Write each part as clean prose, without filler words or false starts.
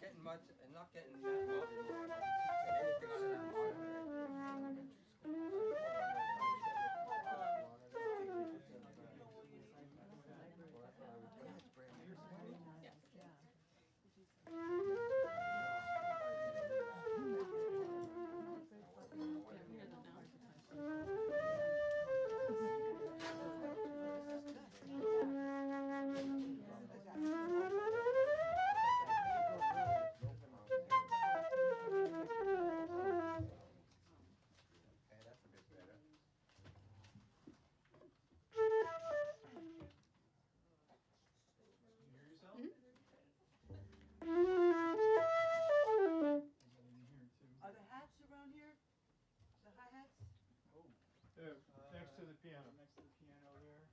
getting much, not getting that much anything out of that monitor. Are the hats around here? The hi-hats? Next to the piano. Next to the piano there.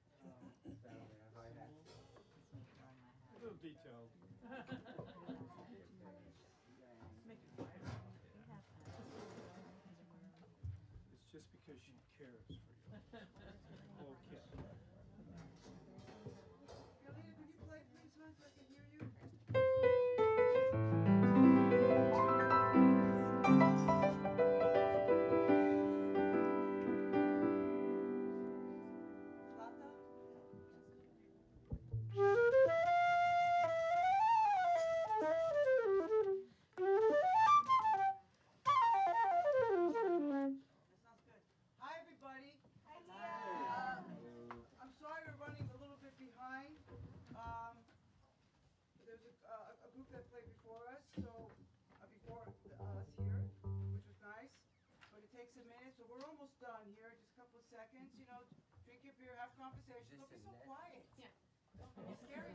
A little detailed. It's just because she cares for you. Whole kit. Yolita, could you play please, hon, so I can hear you? I'm sorry we're running a little bit behind. There's a group that played before us, so before us here, which was nice. But it takes a minute, so we're almost done here. Just a couple of seconds, you know. Drink your beer, have conversation. Don't be so quiet. Yeah. Don't be scary.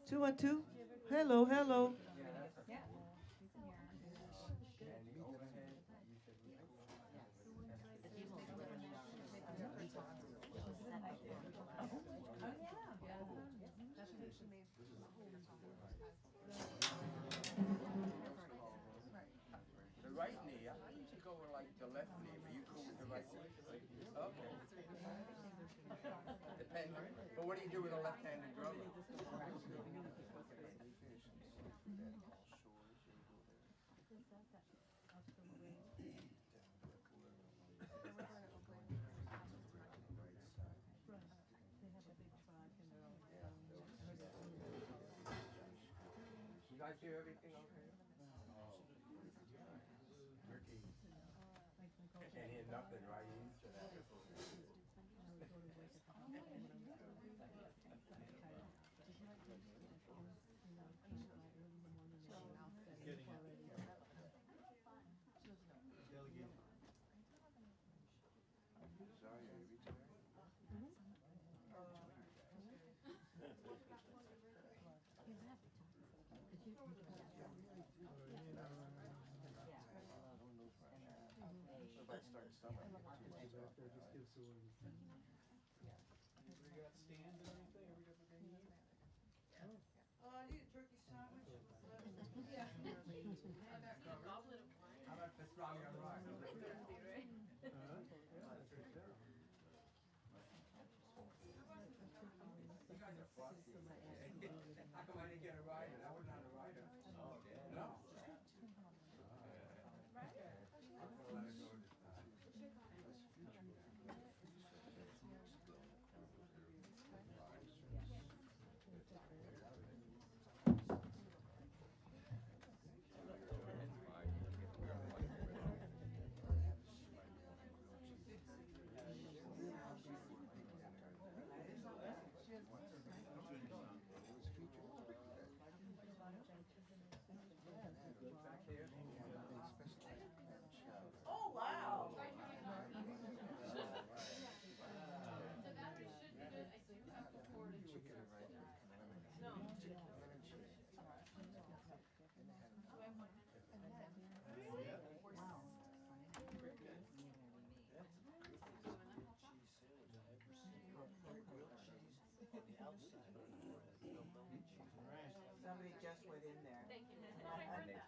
Two and two. Hello, hello. Yeah. The right knee, I usually go with like the left knee, but you go with the right knee. Okay. Depends. But what do you do with a left-handed drummer? You guys hear everything okay? Ricky. I can't hear nothing, right? Getting it. Delegating. Sorry, are you retired? About starting summer. We got stands and everything? We got everything you need? I need a turkey sandwich. Yeah. How about pastrami on rice? You guys are fussy. How come I didn't get a rider? I wasn't on a rider. Oh, yeah. No. I'm gonna let it go this time. Oh, wow. The battery should be good. I do have to pour it in. No. Somebody just went in there. Thank you. I heard that.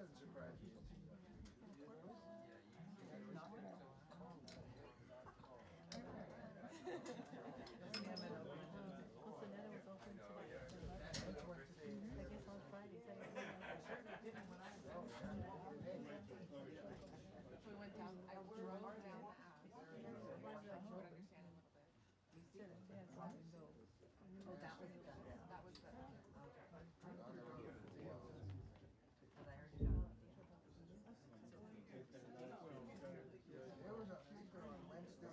Doesn't surprise me. We went down, I drove down the app. So you would understand a little bit. Oh, that was the. There was a speaker on Wednesday.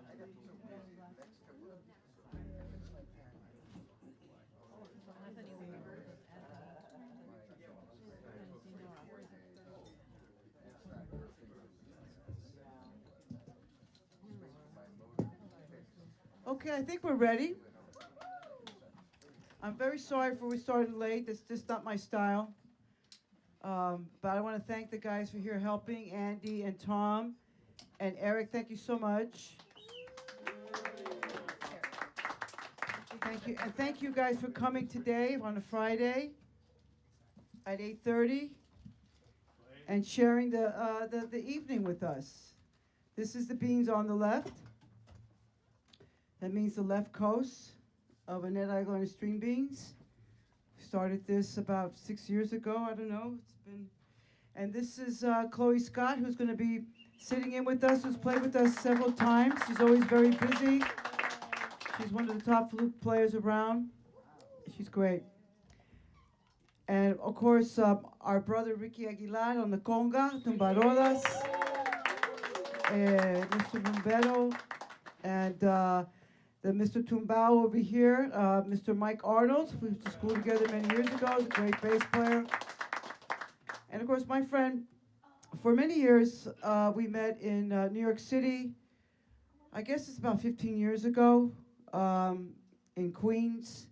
I got so busy the next couple of Okay, I think we're ready. I'm very sorry for we started late. That's just not my style. But I want to thank the guys for here helping, Andy and Tom and Eric. Thank you so much. Thank you, and thank you guys for coming today on a Friday at 8:30 and sharing the evening with us. This is the beans on the left. That means the left coast of Annette A Aguilar string beans. Started this about 6 years ago. I don't know. It's been, and this is Chloe Scott, who's going to be sitting in with us, who's played with us several times. She's always very busy. She's one of the top flute players around. She's great. And of course, our brother Ricky Aguilar on the conga, tumbarolas, Mr. Bombero, and the Mr. Tumbao over here, Mr. Mike Arnold. We went to school together many years ago. He's a great bass player. And of course, my friend, for many years, we met in New York City. I guess it's about 15 years ago, in Queens,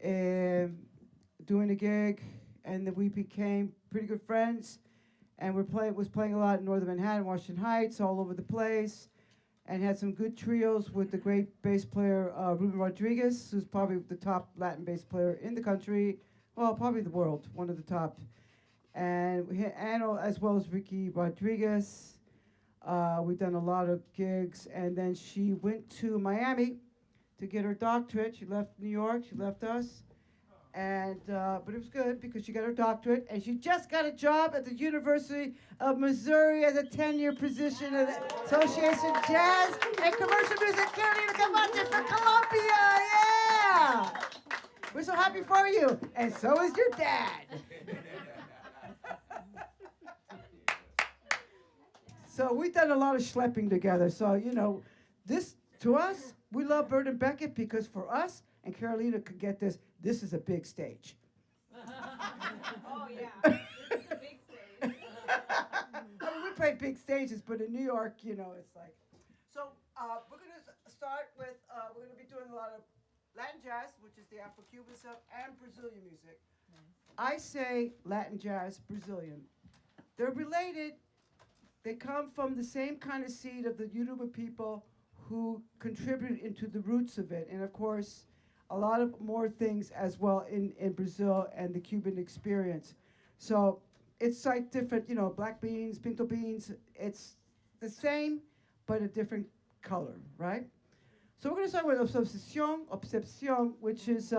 doing a gig, and then we became pretty good friends. And was playing a lot in Northern Manhattan, Washington Heights, all over the place. And had some good trios with the great bass player, Ruben Rodriguez, who's probably the top Latin bass player in the country, well, probably the world, one of the top. And we had Arnold, as well as Ricky Rodriguez. We've done a lot of gigs. And then she went to Miami to get her doctorate. She left New York, she left us. And but it was good because she got her doctorate, and she just got a job at the University of Missouri as a tenure position at the Association Jazz and Commercial Music Calvache for Columbia. Yeah, we're so happy for you, and so is your dad. So we've done a lot of schlepping together. So you know, this to us, we love Bert and Beckett because for us and Carolina could get this. This is a big stage. Oh, yeah. This is a big stage. I mean, we play big stages, but in New York, you know, it's like. So we're going to start with, we're going to be doing a lot of Latin jazz, which is the Afro-Cuban stuff, and Brazilian music. I say Latin jazz, Brazilian. They're related. They come from the same kind of seed of the Yoruba people who contributed into the roots of it. And of course, a lot of more things as well in Brazil and the Cuban experience. So it's like different, you know, black beans, pinto beans. It's the same, but a different color, right? So we're going to start with Obsession, which is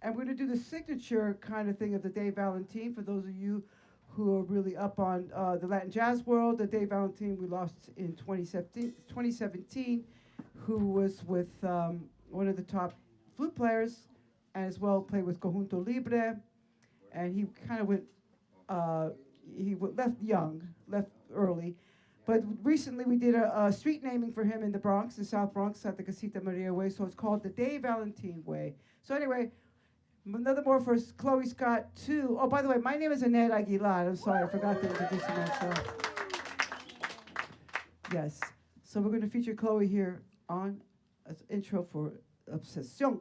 And we're going to do the signature kind of thing of the Dave Valentine for those of you who are really up on the Latin jazz world. The Dave Valentine we lost in 2017, who was with one of the top flute players, and as well played with Conjunto Libre. And he kind of went, left young, left early. But recently we did a street naming for him in the Bronx, the South Bronx, at the Casita Maria Way, so it's called the Dave Valentine Way. So anyway, another more for Chloe Scott, too. Oh, by the way, my name is Annette Aguilar. I'm sorry, I forgot to introduce myself. Yes. So we're going to feature Chloe here on as intro for Obsession.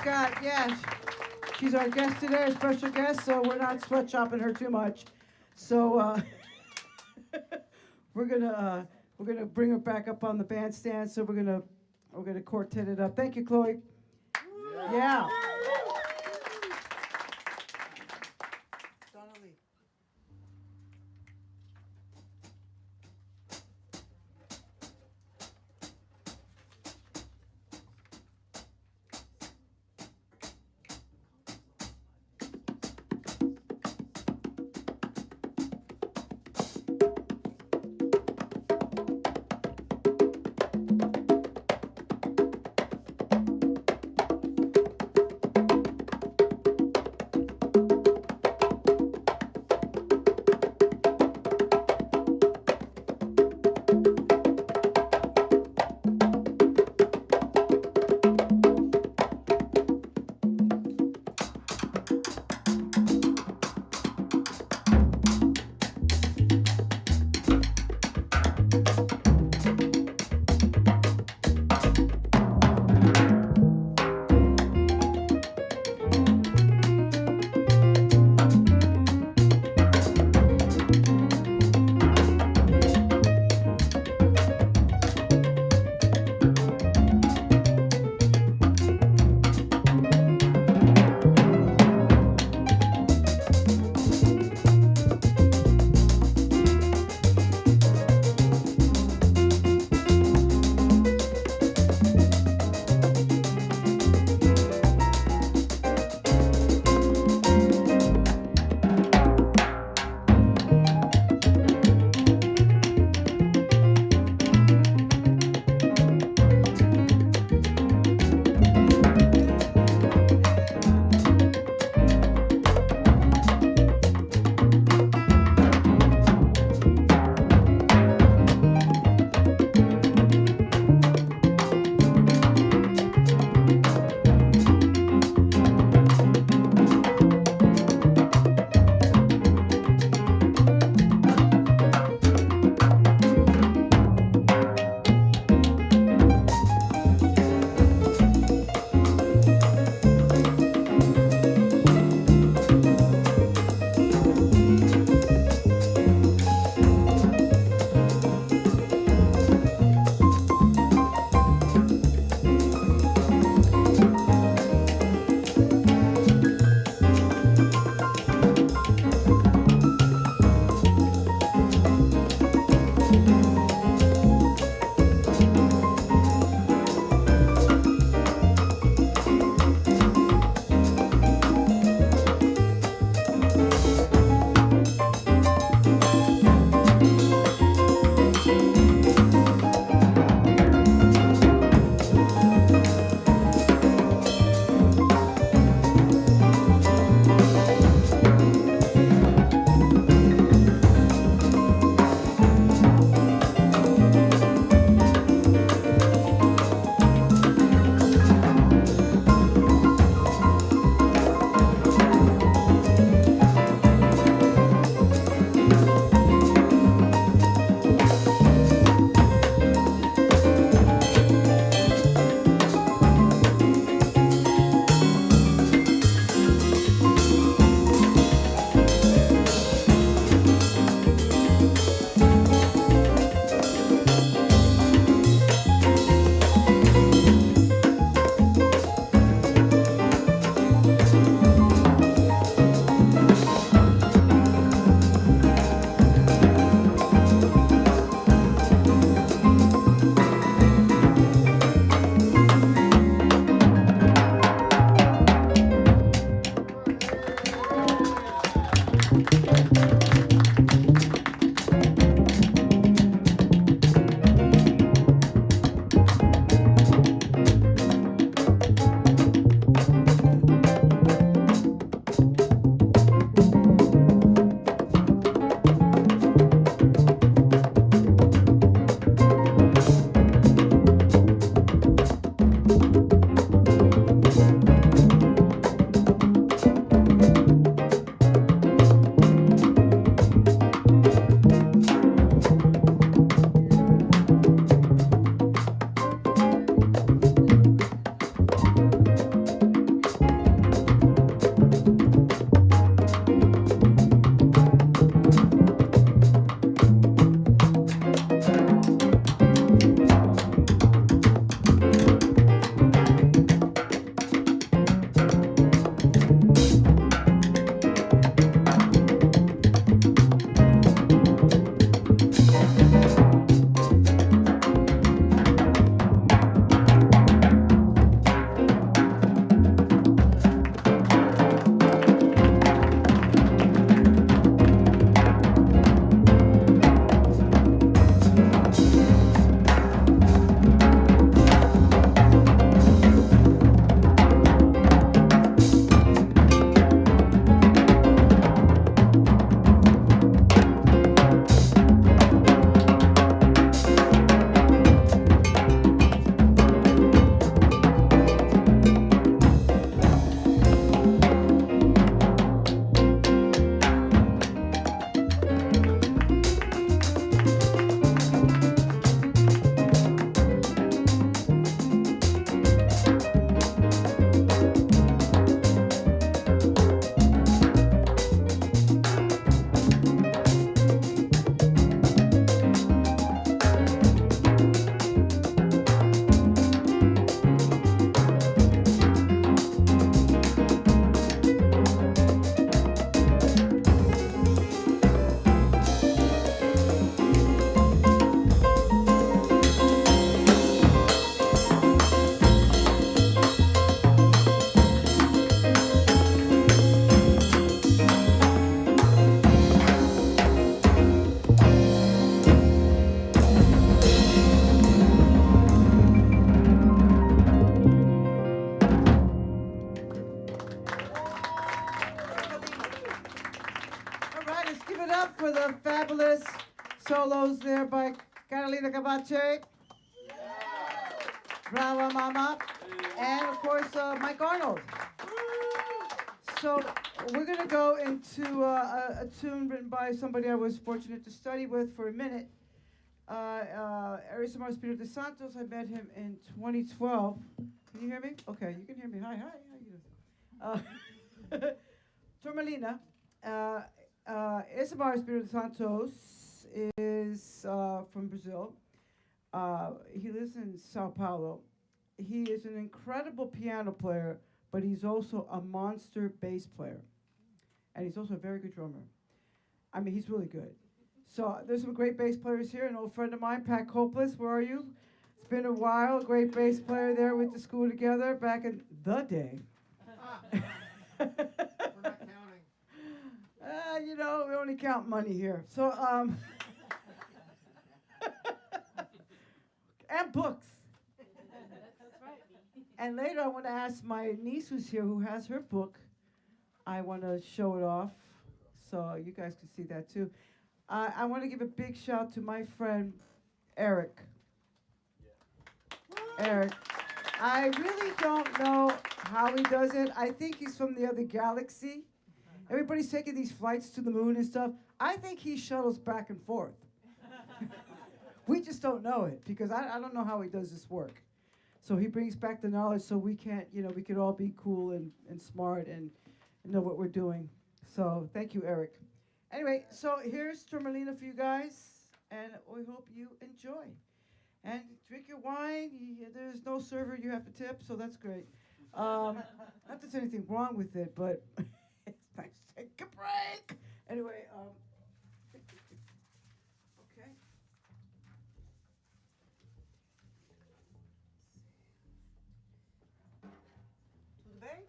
Scott, yes. She's our guest today, our special guest, so we're not sweatshopping her too much. So we're gonna bring her back up on the bandstand. So we're gonna quartet it up. Thank you, Chloe. Yeah. Donnelly. up for the fabulous solos there by Carolina Calvache. Brava Mama. And of course, Mike Arnold. So we're going to go into a tune written by somebody I was fortunate to study with for a minute. Arisamar Espiritu Santos, I met him in 2012. Can you hear me? Okay, you can hear me. Hi, how you doing? Turmalina. Arisamar Espiritu Santos is from Brazil. He lives in Sao Paulo. He is an incredible piano player, but he's also a monster bass player. And he's also a very good drummer. I mean, he's really good. So there's some great bass players here. An old friend of mine, Pat Copeless, where are you? It's been a while. Great bass player there. Went to school together back in the day. We're not counting. You know, we only count money here. So, and books. That's right. And later I want to ask my niece who's here, who has her book. I want to show it off so you guys can see that too. I want to give a big shout to my friend, Eric. Eric. I really don't know how he does it. I think he's from the other galaxy. Everybody's taking these flights to the moon and stuff. I think he shuttles back and forth. We just don't know it because I don't know how he does this work. So he brings back the knowledge so we can't, we could all be cool and smart and know what we're doing. So thank you, Eric. Anyway, so here's Turmalina for you guys, and we hope you enjoy. And drink your wine. There's no server you have to tip, so that's great. Not that there's anything wrong with it, but it's nice to take a break. Anyway, okay. To the bank.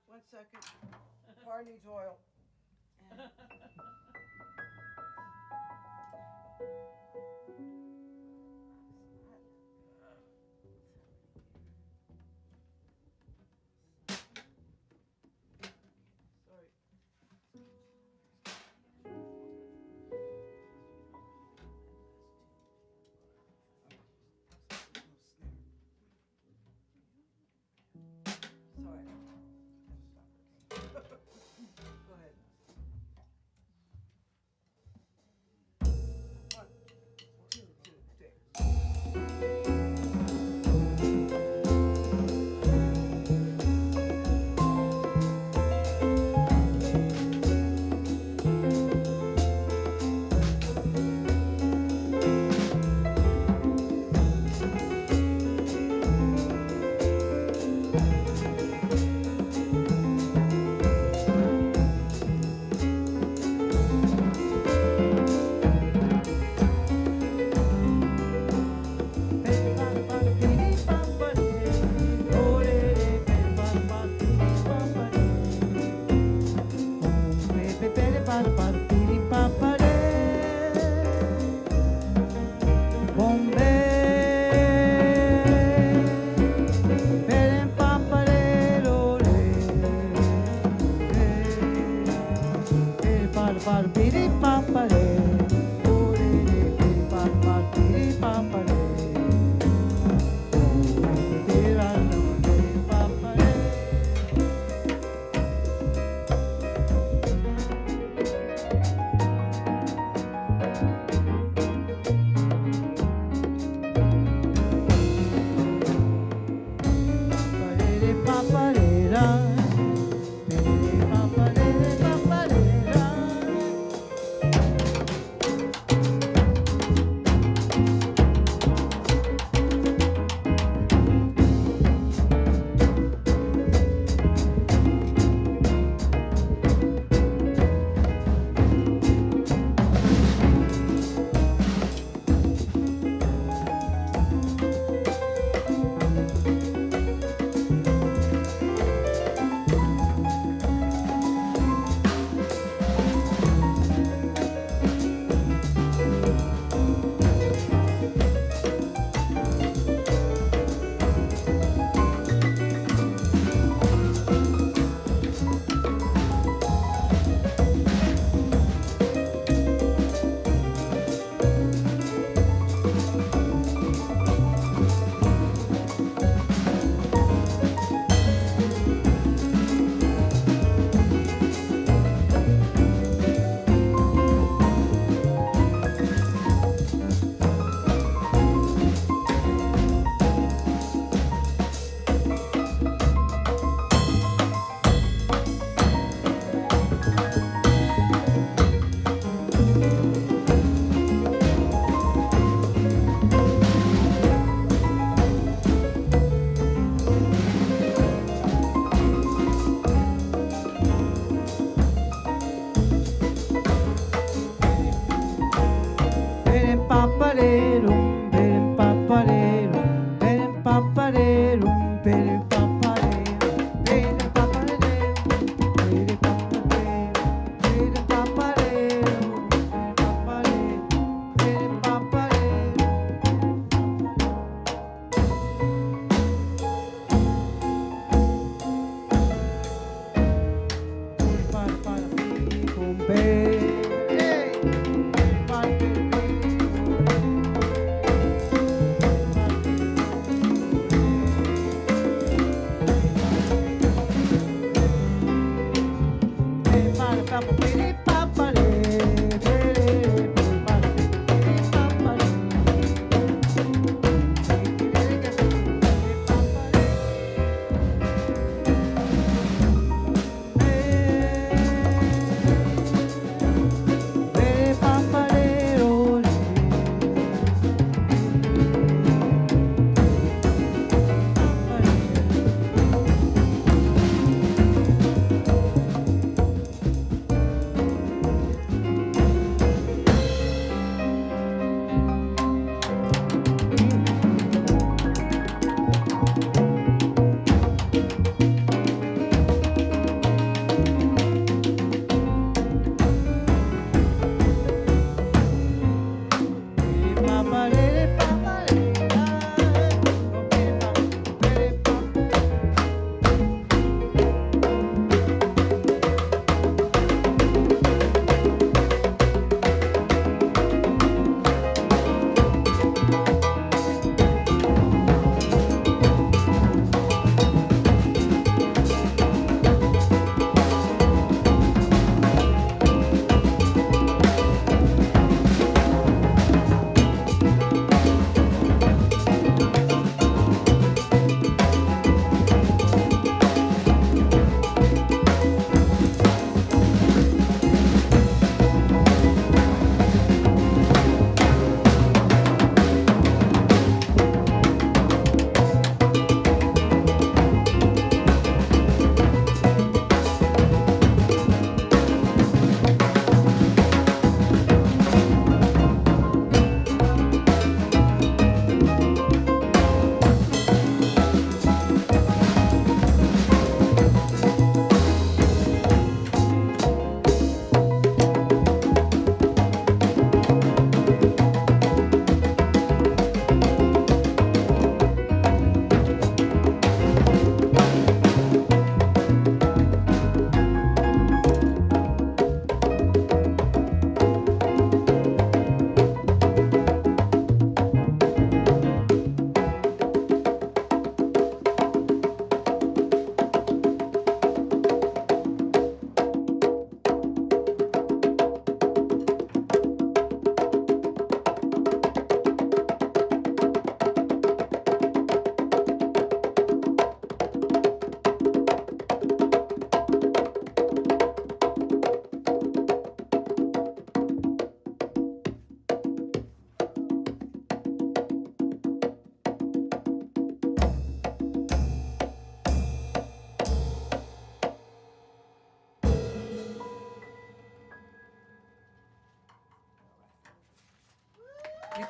1 second. Car needs oil. Sorry. Sorry. Go ahead. 1, 2, 3. Annette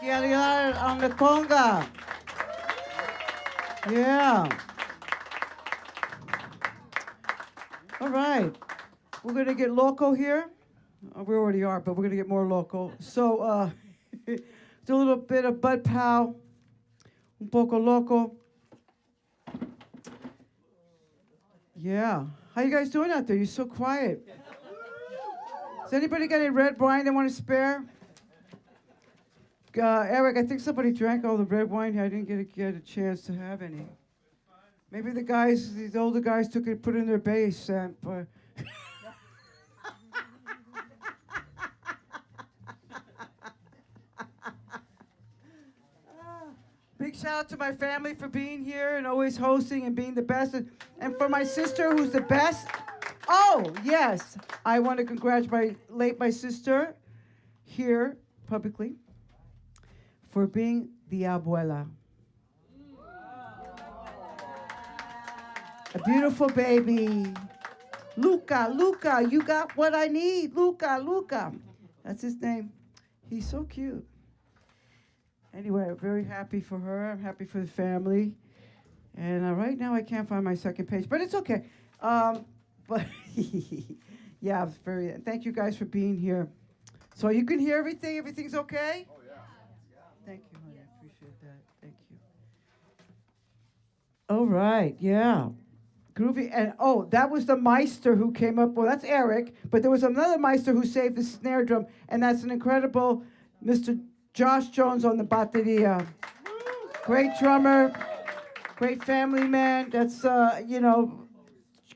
A Aguilar on the conga. Yeah. All right. We're going to get loco here. We already are, but we're going to get more loco. So, do a little bit of Bud Powell. Un poco loco. Yeah. How you guys doing out there? You're so quiet. Does anybody got any red wine they want to spare? Eric, I think somebody drank all the red wine here. I didn't get a chance to have any. Maybe the guys, these older guys took it, put it in their bass amp. Big shout out to my family for being here and always hosting and being the best. And for my sister, who's the best. Oh, yes. I want to congratulate my sister here publicly for being the abuela. A beautiful baby. Luca, you got what I need. Luca. That's his name. He's so cute. Anyway, I'm very happy for her. I'm happy for the family. And right now I can't find my second page, but it's okay. But yeah, it's very. Thank you guys for being here. So you can hear everything. Everything's okay? Oh yeah. Thank you, honey. I appreciate that. Thank you. All right. Yeah. Groovy. And oh, that was the Meister who came up. Well, that's Eric, but there was another Meister who saved the snare drum, and that's an incredible Mr. Josh Jones on the bateria. Great drummer, great family man. That's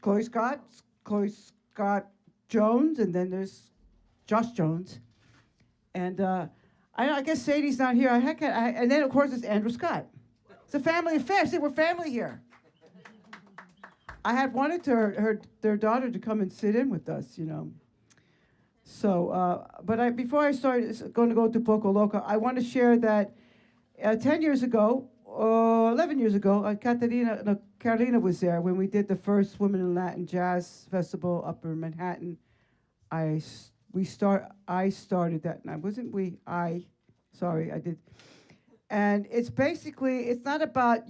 Chloe Scott Jones, and then there's Josh Jones, and I guess Sadie's not here. And then of course it's Andrew Scott. It's a family affair. See, we're family here. I had wanted their daughter to come and sit in with us, So, but before I started going to go to Poco Loco, I want to share that 10 years ago, 11 years ago, Carolina was there when we did the first Women in Latin Jazz Festival up in Manhattan. I started that, and I did. And it's basically, it's not about,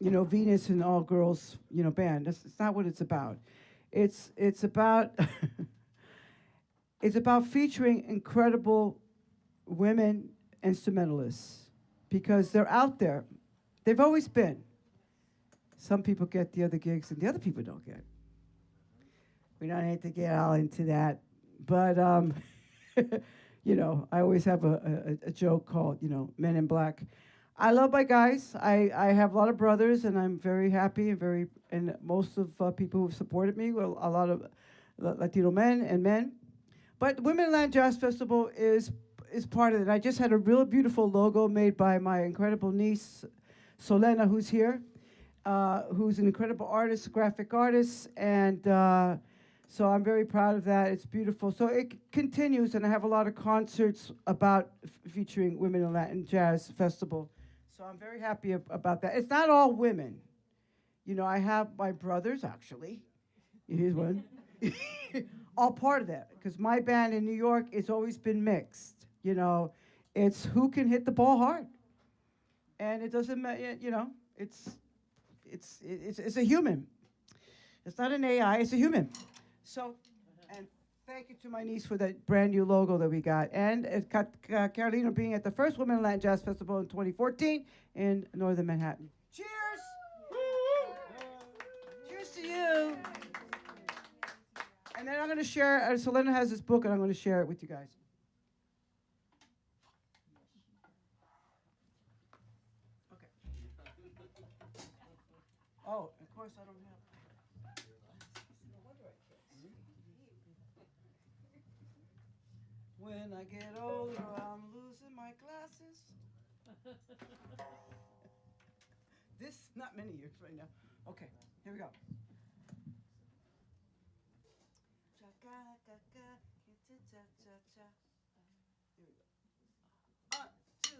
Venus and all girls, band. It's not what it's about. It's about it's about featuring incredible women instrumentalists because they're out there. They've always been. Some people get the other gigs and the other people don't get. We don't need to get all into that, but I always have a joke called, Men in Black. I love my guys. I have a lot of brothers, and I'm very happy and most of people who've supported me, well, a lot of Latino men. But Women in Latin Jazz Festival is part of it. I just had a real beautiful logo made by my incredible niece, Solena, who's here, who's an incredible artist, graphic artist, and so I'm very proud of that. It's beautiful. So it continues, and I have a lot of concerts about featuring Women in Latin Jazz Festival. So I'm very happy about that. It's not all women. I have my brothers, actually. Here's one. All part of that, because my band in New York, it's always been mixed. It's who can hit the ball hard. And it doesn't matter, it's a human. It's not an AI, it's a human. So, and thank you to my niece for that brand new logo that we got. And Carolina being at the first Women in Latin Jazz Festival in 2014 in Northern Manhattan. Cheers! Cheers to you. And then I'm going to share, Selena has this book, and I'm going to share it with you guys. Okay. Oh, of course I don't have. When I get older, I'm losing my glasses. This, not many years right now. Okay, here we go. Here we go. 1, 2,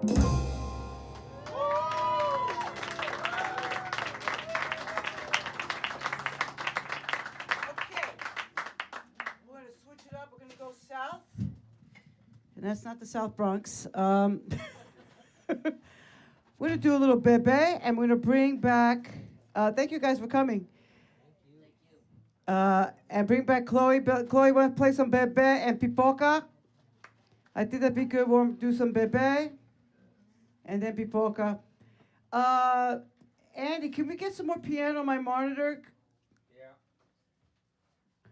We're gonna switch it up. We're gonna go south. And that's not the South Bronx. We're gonna do a little bebe, and we're gonna bring back. Thank you guys for coming. And bring back Chloe. Chloe, want to play some bebe and pipoca? I think that'd be good. We'll do some bebe, and then pipoca. Andy, can we get some more piano on my monitor? Yeah.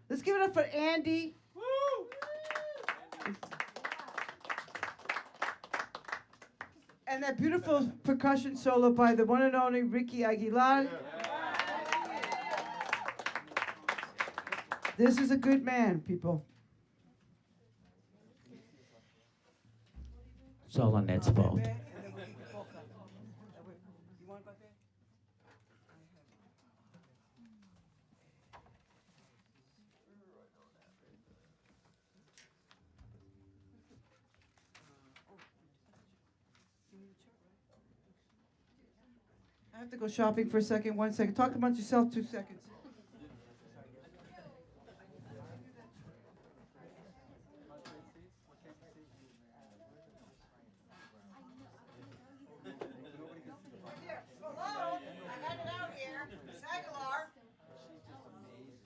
Let's give it up for Andy. Woo! And that beautiful percussion solo by the one and only Ricky Aguilar. This is a good man, people. It's all Annette's fault. I have to go shopping for a second. 1 second. Talk amongst yourself. 2 seconds. Hello, I got it out here. It's Aguilar.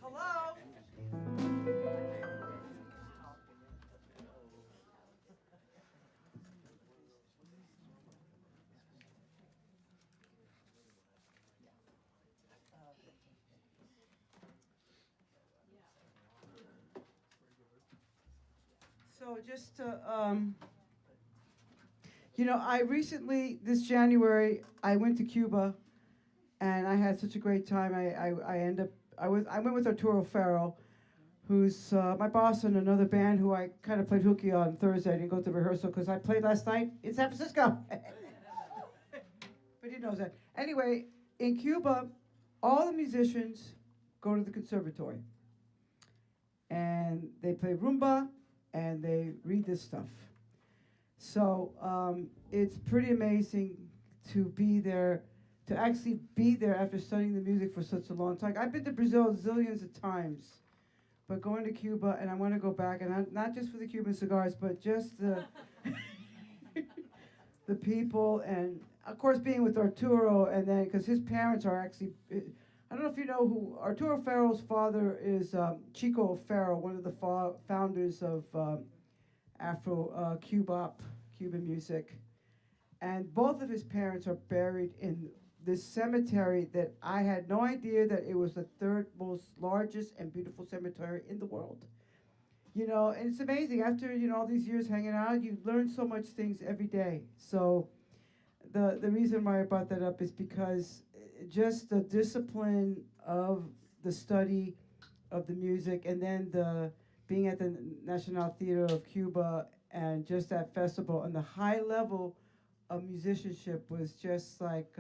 Hello. So just to, I recently, this January, I went to Cuba, and I had such a great time. I went with Arturo Farrell, who's my boss in another band who I kind of played hooky on Thursday. I didn't go to rehearsal because I played last night in San Francisco. But he knows that. Anyway, in Cuba, all the musicians go to the conservatory, and they play rumba, and they read this stuff. So it's pretty amazing to be there, to actually be there after studying the music for such a long time. I've been to Brazil zillions of times, but going to Cuba, and I want to go back, and not just for the Cuban cigars, but just the the people, and of course being with Arturo, and then because his parents are actually, I don't know if you know who, Arturo Farrell's father is Chico Farrell, one of the founders of Cuban music. And both of his parents are buried in this cemetery that I had no idea that it was the third most largest and beautiful cemetery in the world. And it's amazing. After, all these years hanging out, you learn so much things every day. So the reason why I brought that up is because just the discipline of the study of the music, and then the being at the National Theater of Cuba, and just that festival, and the high level of musicianship was just like,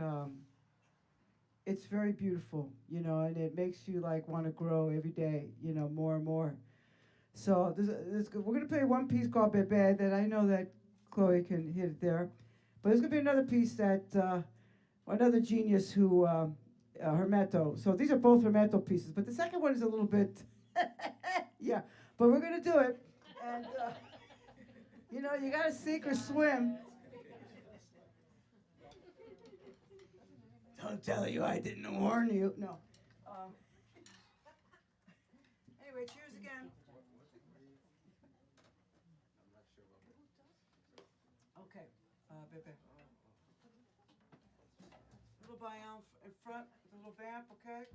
it's very beautiful, and it makes you like want to grow every day, more and more. So we're gonna play one piece called Bebe that I know that Chloe can hit it there, but there's gonna be another piece that another genius who Hermeto. So these are both Hermeto pieces, but the second one is a little bit, yeah. But we're gonna do it, and you gotta sink or swim. Don't tell you I didn't warn you. No. Anyway, cheers again. Okay, Bebe. Little bayan in front, the little vamp, okay?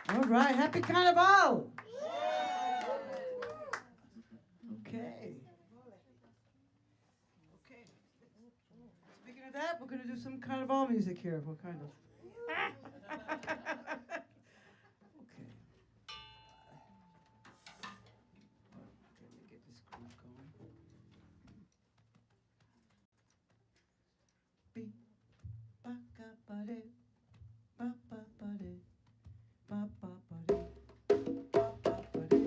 All right, happy Carnaval. Okay. Okay. Speaking of that, we're going to do some Carnaval music here. What kind of? Okay. Let me get this groove going. Beep, ba ka ba de, ba ba ba de, ba ba ba de, ba ba ba de,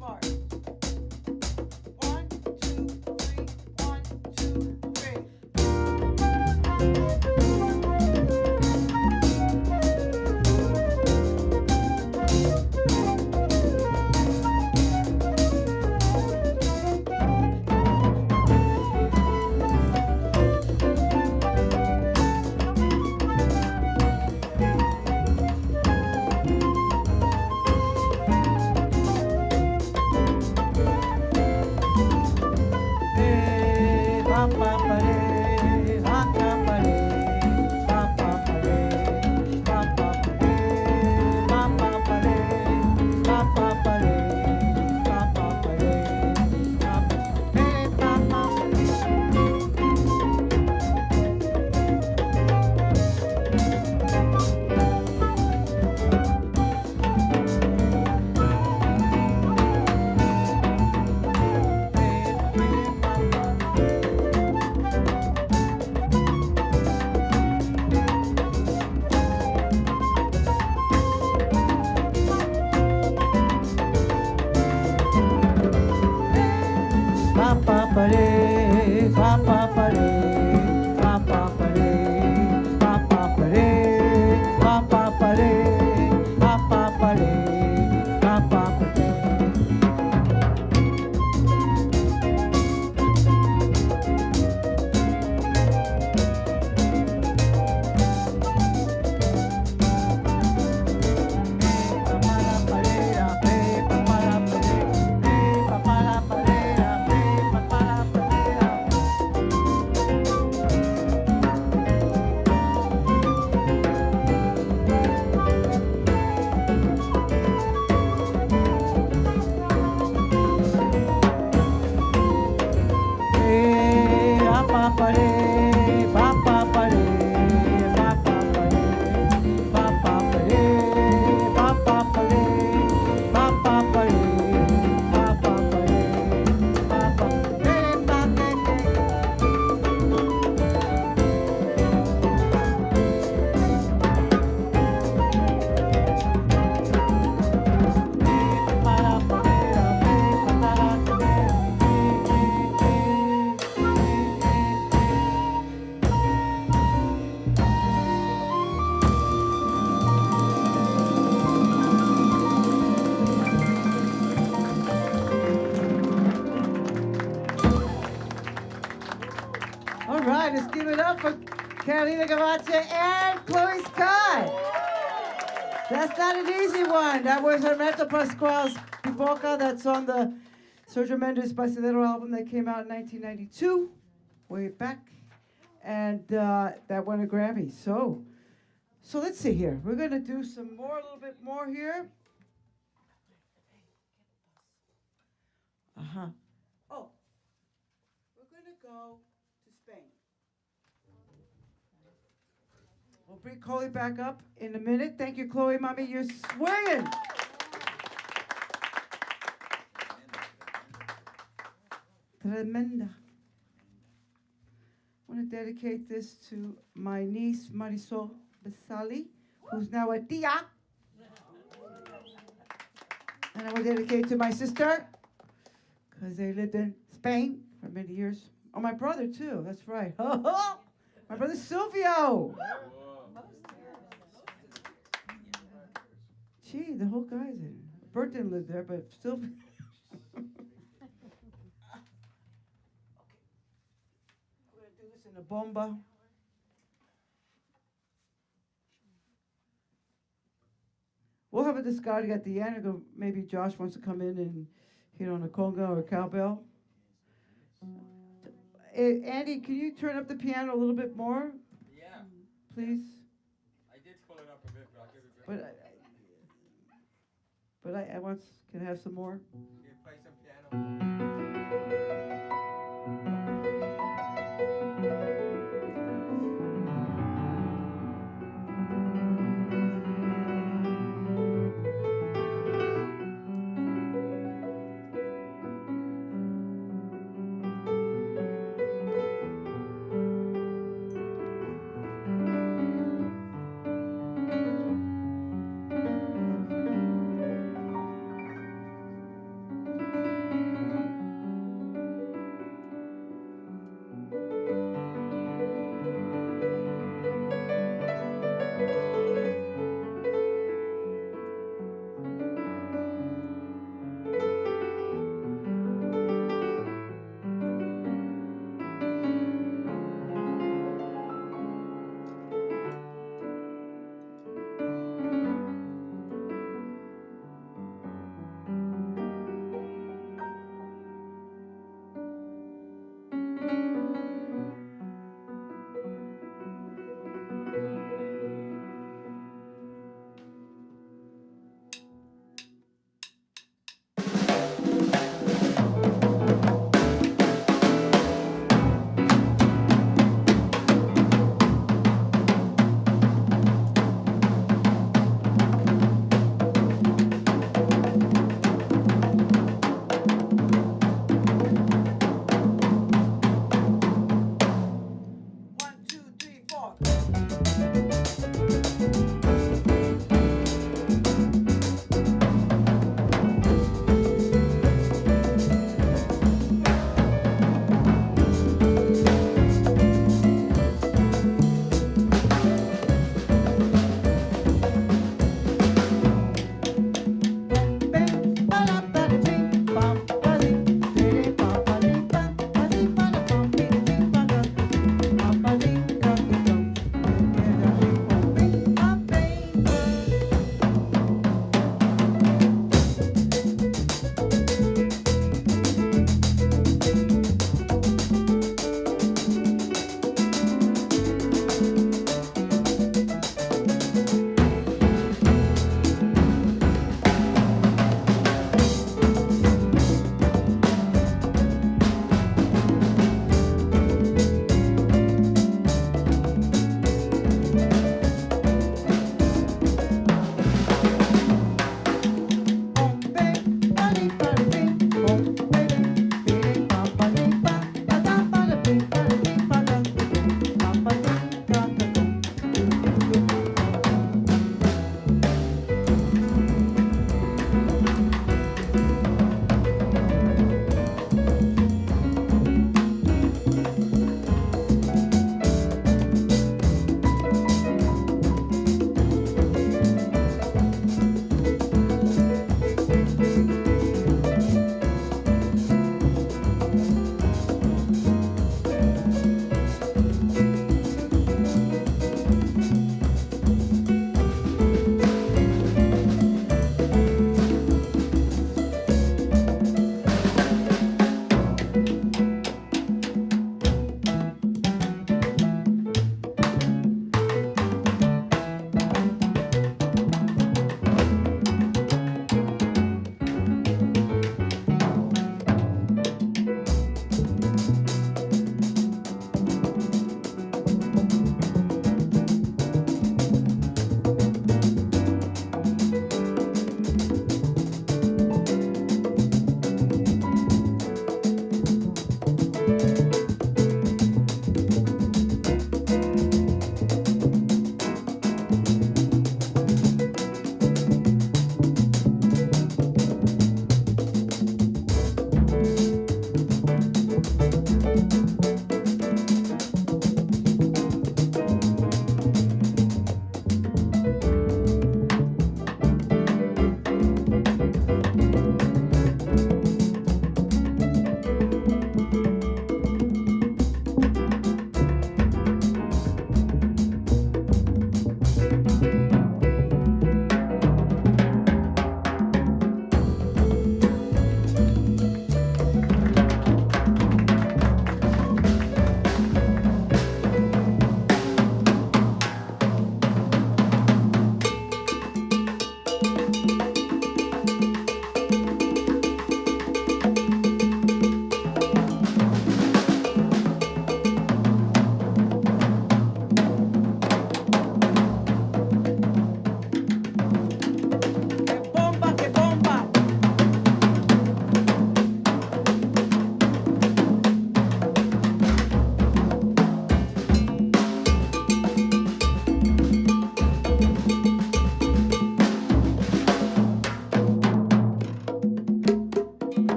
BART. 1, 2, 3, 1, 2, 3. All right, let's give it up for Carolina Calvache and Chloe Scott. That's not an easy one. That was Hermeto Pascual's Pipoca. That's on the Sergio Mendes Basilero album that came out in 1992, way back. And that won a Grammy. So let's see here. We're going to do some more, a little bit more here. Uh-huh. Oh, we're going to go to Spain. We'll bring Chloe back up in a minute. Thank you, Chloe, Mommy. You're swinging. Tremenda. I want to dedicate this to my niece Marisol Basali, who's now a tia. And I want to dedicate to my sister, because they lived in Spain for many years. Oh, my brother too, that's right. My brother Silvio. Gee, the whole guy's in. Bert didn't live there, but still. Okay. We're going to do this in a bomba. We'll have a Descarga at the end. Maybe Josh wants to come in and hit on a conga or a cowbell. Andy, can you turn up the piano a little bit more? Yeah. Please? I did pull it up a bit, but I'll give it back. But I want, can I have some more? Can you play some piano?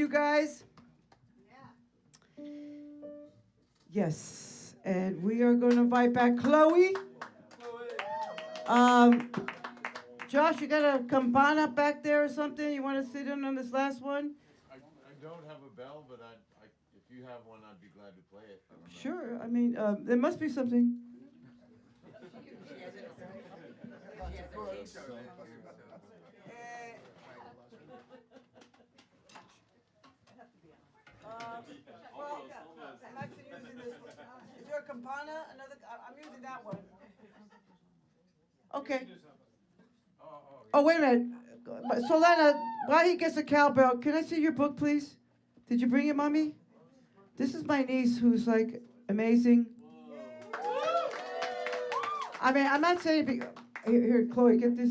you guys? Yes, and we are going to invite back Chloe. Josh, you got a campana back there or something? You want to sit in on this last one? I don't have a bell, but if you have one, I'd be glad to play it. I don't know. Sure. I mean, there must be something. Well, I'm actually using this one. Is there a campana? I'm using that one. Okay. Oh, wait a minute. Solana, while he gets a cowbell, can I see your book, please? Did you bring it, Mommy? This is my niece who's like amazing. I mean, I'm not saying, here, Chloe, get this.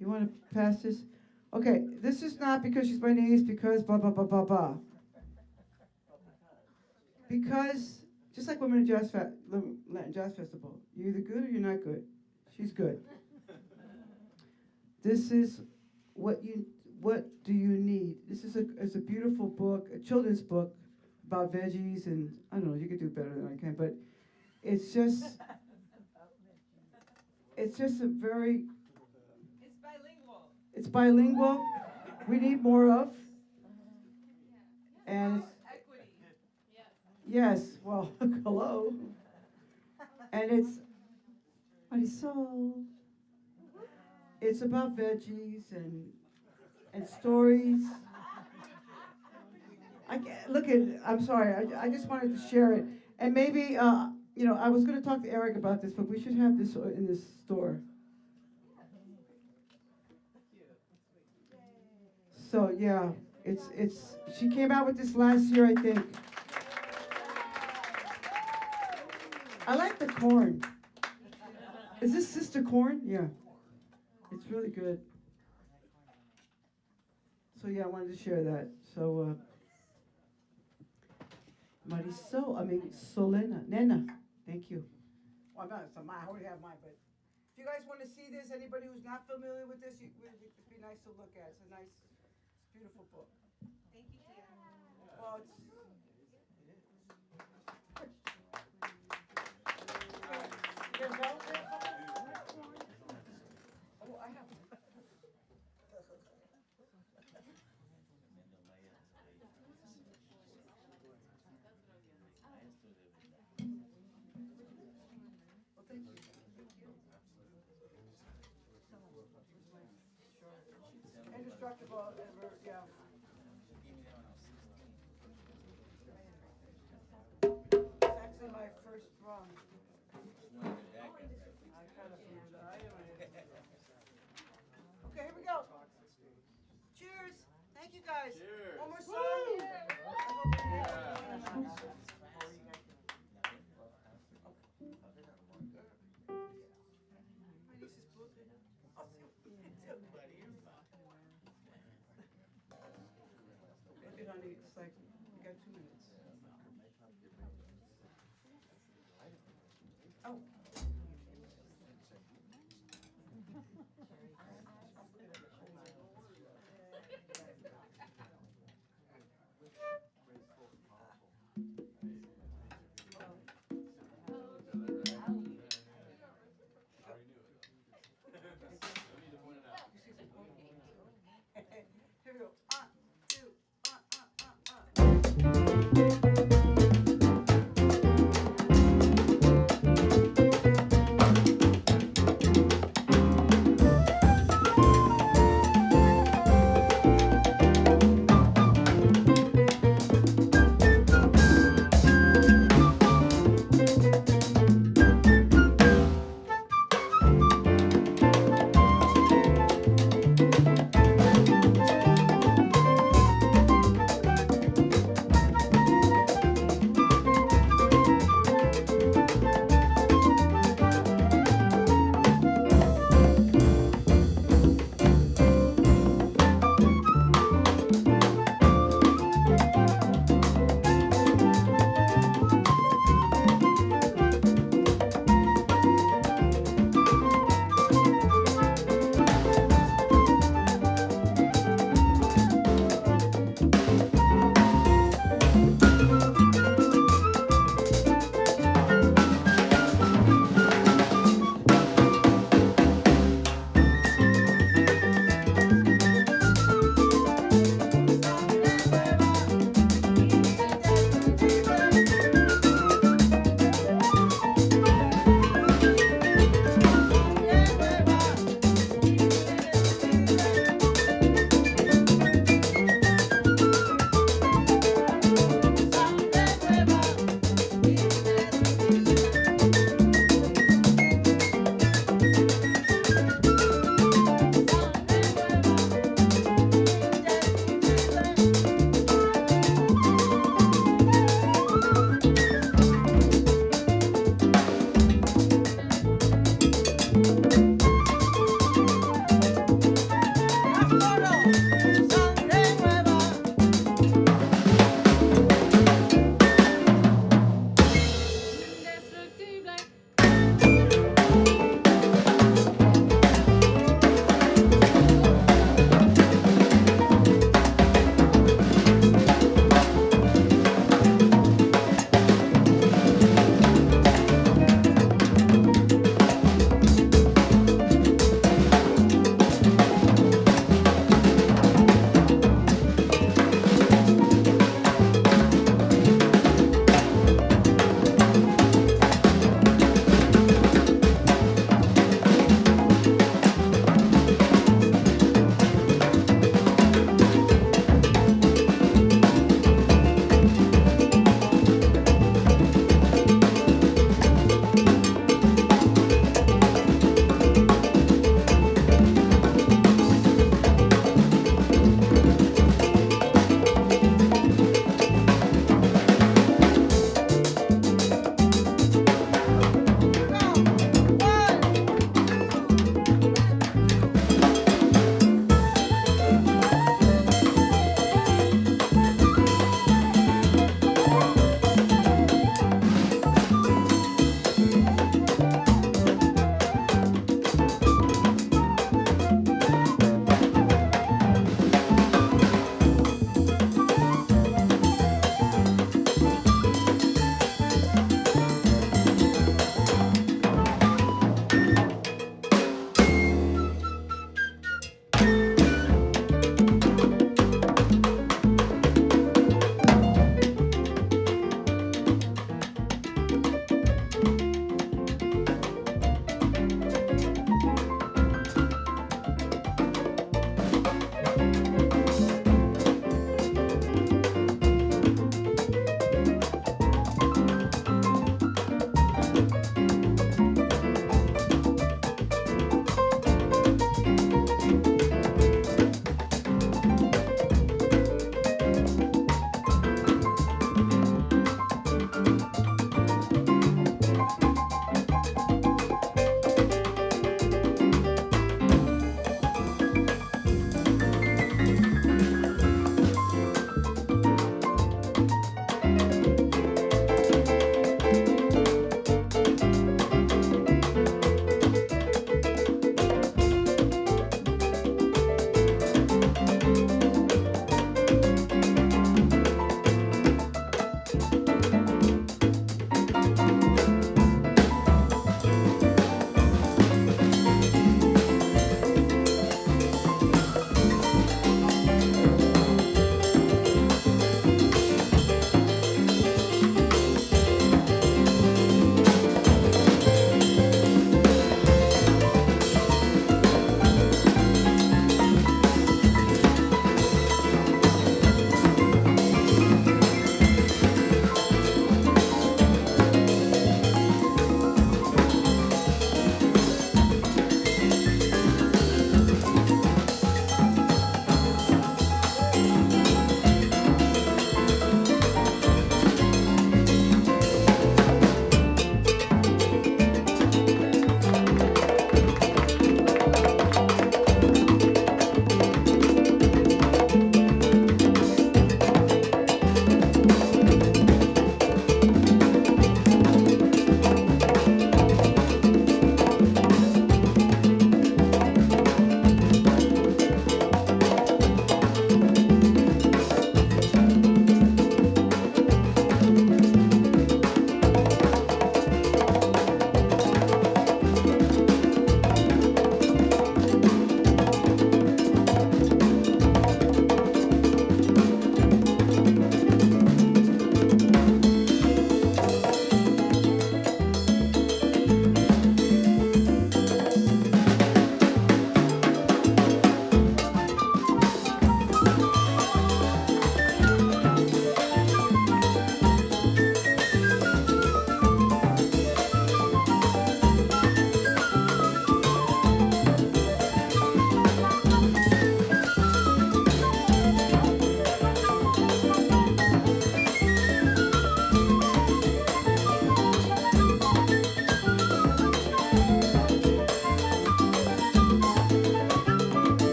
You want to pass this? Okay, this is not because she's my niece, because blah, blah, blah, blah, blah. Because, just like Women in Latin Jazz Festival, you're either good or you're not good. She's good. This is what do you need? This is a beautiful book, a children's book about veggies, and I don't know, you could do better than I can, but it's just a very... It's bilingual. We need more of. And Equity. yes, well, hello. And it's Marisol. It's about veggies and stories. I'm sorry. I just wanted to share it. And maybe I was going to talk to Eric about this, but we should have this in this store. So yeah, she came out with this last year, I think. I like the corn. Is this Sister Corn? Yeah. It's really good. So yeah, I wanted to share that. So Solena, Nena, thank you. Well, I already have mine, but if you guys want to see this, anybody who's not familiar with this, it'd be nice to look at. It's a nice, beautiful book. Thank you, Tia. Well, oh, I have. Well, thank you. Indestructible, yeah. It's actually my first drum. Okay, here we go. Cheers. Thank you, guys. Cheers. One more song. Honey, it's like, you got 2 minutes. Oh. Here we go. One, two.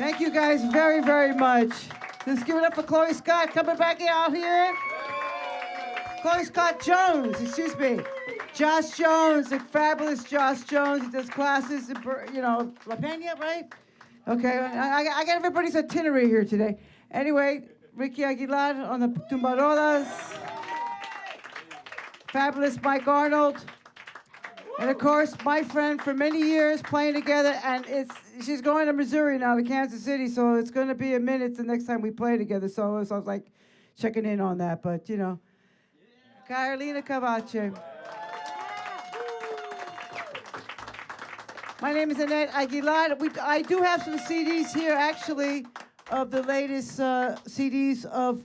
Thank you guys very, very much. Let's give it up for Chloe Scott coming back out here. Chloe Scott Jones, excuse me. Josh Jones, the fabulous Josh Jones. He does classes in, La Peña, right? Okay, I got everybody's itinerary here today. Anyway, Ricky Aguilar on the tumbarolas. Fabulous Mike Arnold. And of course, my friend for many years playing together, and she's going to Missouri now, to Kansas City, so it's going to be a minute the next time we play together. So I was like checking in on that, but Carolina Calvache. My name is Annette Aguilar. I do have some CDs here, actually, of the latest CDs of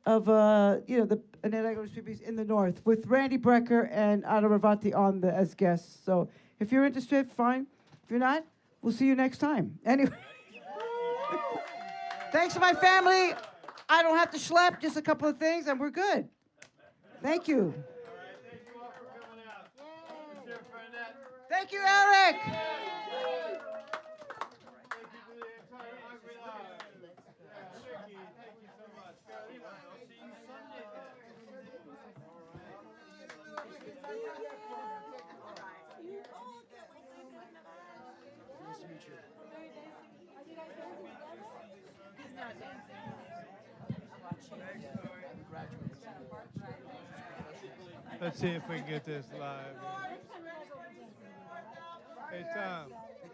the Annette Aguilar Tributes in the North with Randy Brecker and Ada Ravati as guests. So if you're interested, fine. If you're not, we'll see you next time. Anyway, thanks to my family. I don't have to schlep, just a couple of things, and we're good. Thank you. Thank you all for coming out. Let's hear it for Annette. Thank you, Eric. Thank you for the entire Aguilar. Ricky, thank you so much. Carolina, I'll see you Sunday then. Let's see if we can get this live. Hey, Tom.